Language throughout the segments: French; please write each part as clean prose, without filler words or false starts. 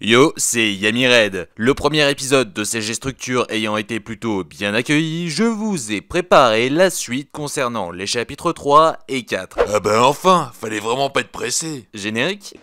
Yo, c'est Yamired. Le premier épisode de CG Structure ayant été plutôt bien accueilli, je vous ai préparé la suite concernant les chapitres 3 et 4. Ah bah enfin, fallait vraiment pas être pressé. Générique.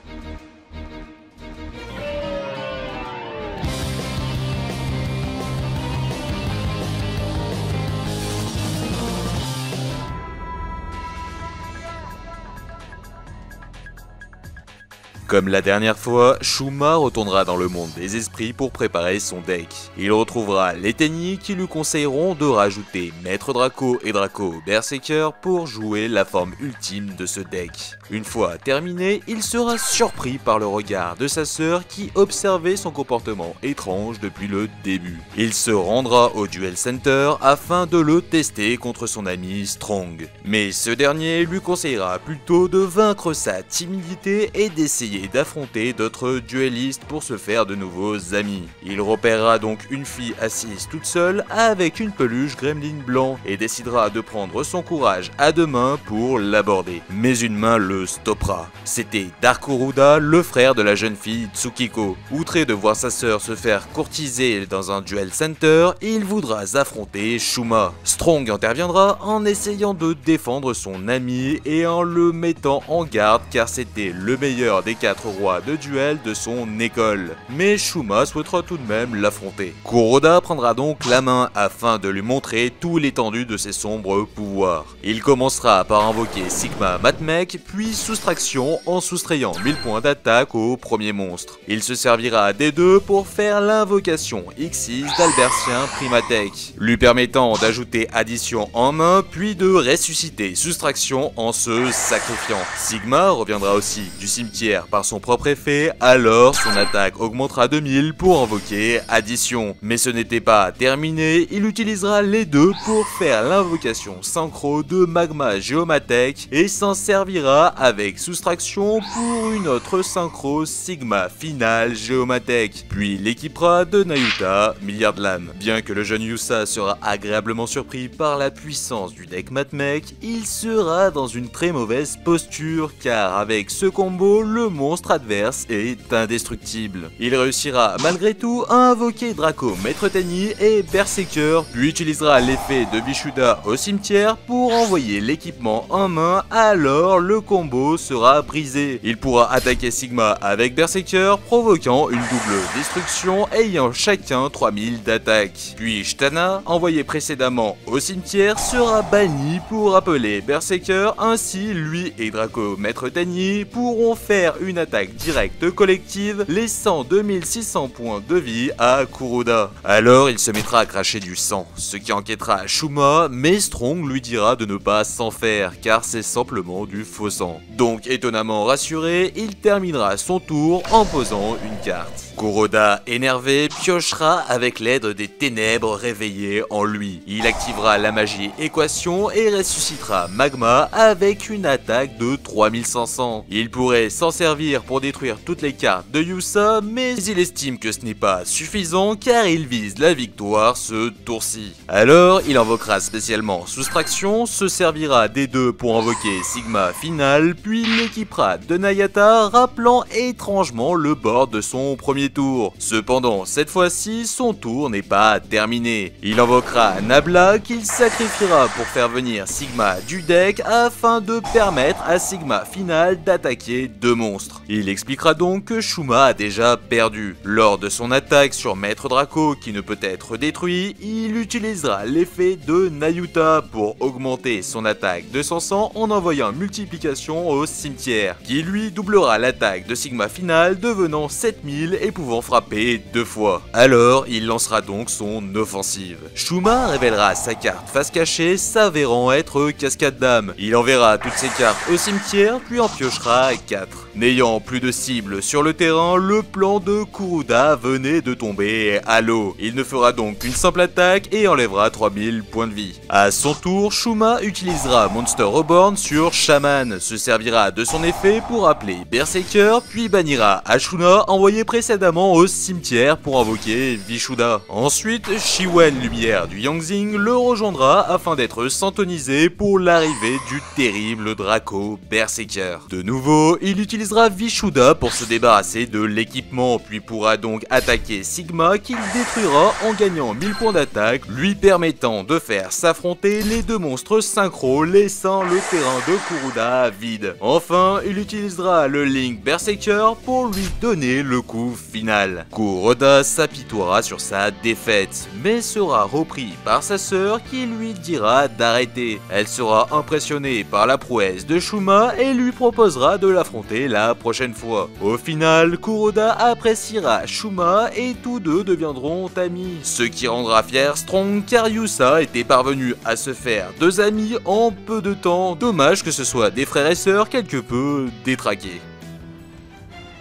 Comme la dernière fois, Shuma retournera dans le monde des esprits pour préparer son deck. Il retrouvera les Tenyi qui lui conseilleront de rajouter Maître Draco et Draco Berserker pour jouer la forme ultime de ce deck. Une fois terminé, il sera surpris par le regard de sa sœur qui observait son comportement étrange depuis le début. Il se rendra au Duel Center afin de le tester contre son ami Strong. Mais ce dernier lui conseillera plutôt de vaincre sa timidité et d'essayer d'affronter d'autres duellistes pour se faire de nouveaux amis. Il repérera donc une fille assise toute seule avec une peluche gremlin blanc et décidera de prendre son courage à deux mains pour l'aborder. Mais une main le stoppera. C'était Darkuruda, le frère de la jeune fille Tsukiko. Outré de voir sa sœur se faire courtiser dans un duel center, il voudra affronter Shuma. Strong interviendra en essayant de défendre son ami et en le mettant en garde car c'était le meilleur des quatre rois de duel de son école. Mais Shuma souhaitera tout de même l'affronter. Kuroda prendra donc la main afin de lui montrer tout l'étendue de ses sombres pouvoirs. Il commencera par invoquer Sigma Matmech, puis soustraction en soustrayant 1000 points d'attaque au premier monstre. Il se servira des deux pour faire l'invocation X6 d'Albertien Primatech, lui permettant d'ajouter addition en main puis de ressusciter soustraction en se sacrifiant. Sigma reviendra aussi du cimetière par son propre effet, alors son attaque augmentera de 1000 pour invoquer addition. Mais ce n'était pas terminé, il utilisera les deux pour faire l'invocation synchro de Magma Geomatech et s'en servira avec soustraction pour une autre synchro Sigma Final Geomatech, puis l'équipera de Nayuta Milliard Lame. Bien que le jeune Yusa sera agréablement surpris par la puissance du deck Matmech, il sera dans une très mauvaise posture car avec ce combo, le monstre adverse est indestructible. Il réussira malgré tout à invoquer Draco Maître Tenyi et Berserker, puis utilisera l'effet de Vishuda au cimetière pour envoyer l'équipement en main, alors le combo sera brisé. Il pourra attaquer Sigma avec Berserker, provoquant une double destruction ayant chacun 3000 d'attaque. Puis Shtana, envoyé précédemment au cimetière, sera banni pour appeler Berserker, ainsi lui et Draco Maître Tenyi pourront faire une attaque directe collective, laissant 2600 points de vie à Kuroda. Alors il se mettra à cracher du sang, ce qui inquiétera Shuma, mais Strong lui dira de ne pas s'en faire, car c'est simplement du faux sang. Donc étonnamment rassuré, il terminera son tour en posant une carte. Kuroda, énervé, piochera avec l'aide des ténèbres réveillées en lui. Il activera la magie équation et ressuscitera Magma avec une attaque de 3500. Il pourrait s'en servir pour détruire toutes les cartes de Yusa, mais il estime que ce n'est pas suffisant car il vise la victoire ce tour-ci. Alors il invoquera spécialement soustraction, se servira des deux pour invoquer Sigma Final, puis l'équipera de Nayata, rappelant étrangement le board de son premier tour. Cependant, cette fois-ci, son tour n'est pas terminé. Il invoquera Nabla qu'il sacrifiera pour faire venir Sigma du deck afin de permettre à Sigma Final d'attaquer deux monstres. Il expliquera donc que Shuma a déjà perdu. Lors de son attaque sur Maître Draco qui ne peut être détruit, il utilisera l'effet de Nayuta pour augmenter son attaque de 500 en envoyant multiplication au cimetière, qui lui doublera l'attaque de Sigma Final devenant 7000 et pouvant frapper deux fois. Alors il lancera donc son offensive. Shuma révélera sa carte face cachée s'avérant être Cascade d'âme. Il enverra toutes ses cartes au cimetière puis en piochera 4. N'ayant plus de cible sur le terrain, le plan de Kuroda venait de tomber à l'eau. Il ne fera donc qu'une simple attaque et enlèvera 3000 points de vie. À son tour, Shuma utilisera Monster Reborn sur Shaman, se servira de son effet pour appeler Berserker, puis bannira Ashuna envoyé précédemment au cimetière pour invoquer Vishuda. Ensuite, Shiwen Lumière du Yangzing le rejoindra afin d'être syntonisé pour l'arrivée du terrible Draco Berserker. De nouveau, il utilisera Vishuda pour se débarrasser de l'équipement, puis pourra donc attaquer Sigma qu'il détruira en gagnant 1000 points d'attaque, lui permettant de faire s'affronter les deux monstres synchro, laissant le terrain de Kuruda vide. Enfin, il utilisera le Link Berserker pour lui donner le coup final. Kuroda s'apitoiera sur sa défaite, mais sera repris par sa sœur qui lui dira d'arrêter. Elle sera impressionnée par la prouesse de Shuma et lui proposera de l'affronter la prochaine fois. Au final, Kuroda appréciera Shuma et tous deux deviendront amis. Ce qui rendra fier Strong car Yusa était parvenu à se faire deux amis en peu de temps. Dommage que ce soit des frères et sœurs quelque peu détraqués.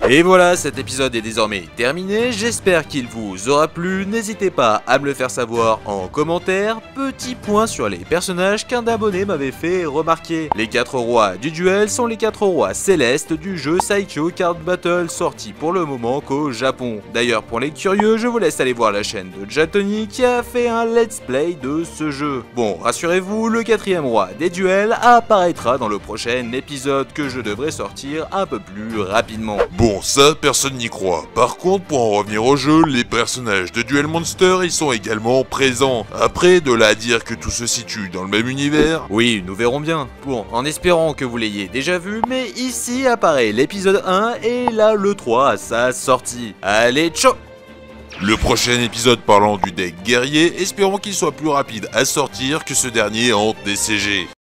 Et voilà, cet épisode est désormais terminé, j'espère qu'il vous aura plu, n'hésitez pas à me le faire savoir en commentaire. Petit point sur les personnages qu'un abonné m'avait fait remarquer. Les 4 rois du duel sont les 4 rois célestes du jeu Saikyo Card Battle, sorti pour le moment qu'au Japon. D'ailleurs, pour les curieux, je vous laisse aller voir la chaîne de Jatoni qui a fait un let's play de ce jeu. Bon, rassurez-vous, le 4e roi des duels apparaîtra dans le prochain épisode que je devrais sortir un peu plus rapidement. Bon, ça, personne n'y croit. Par contre, pour en revenir au jeu, les personnages de Duel Monster y sont également présents. Après, de là à dire que tout se situe dans le même univers... Oui, nous verrons bien. Bon, en espérant que vous l'ayez déjà vu, mais ici apparaît l'épisode 1 et là le 3 à sa sortie. Allez, ciao! Le prochain épisode parlant du deck guerrier, espérons qu'il soit plus rapide à sortir que ce dernier en DCG.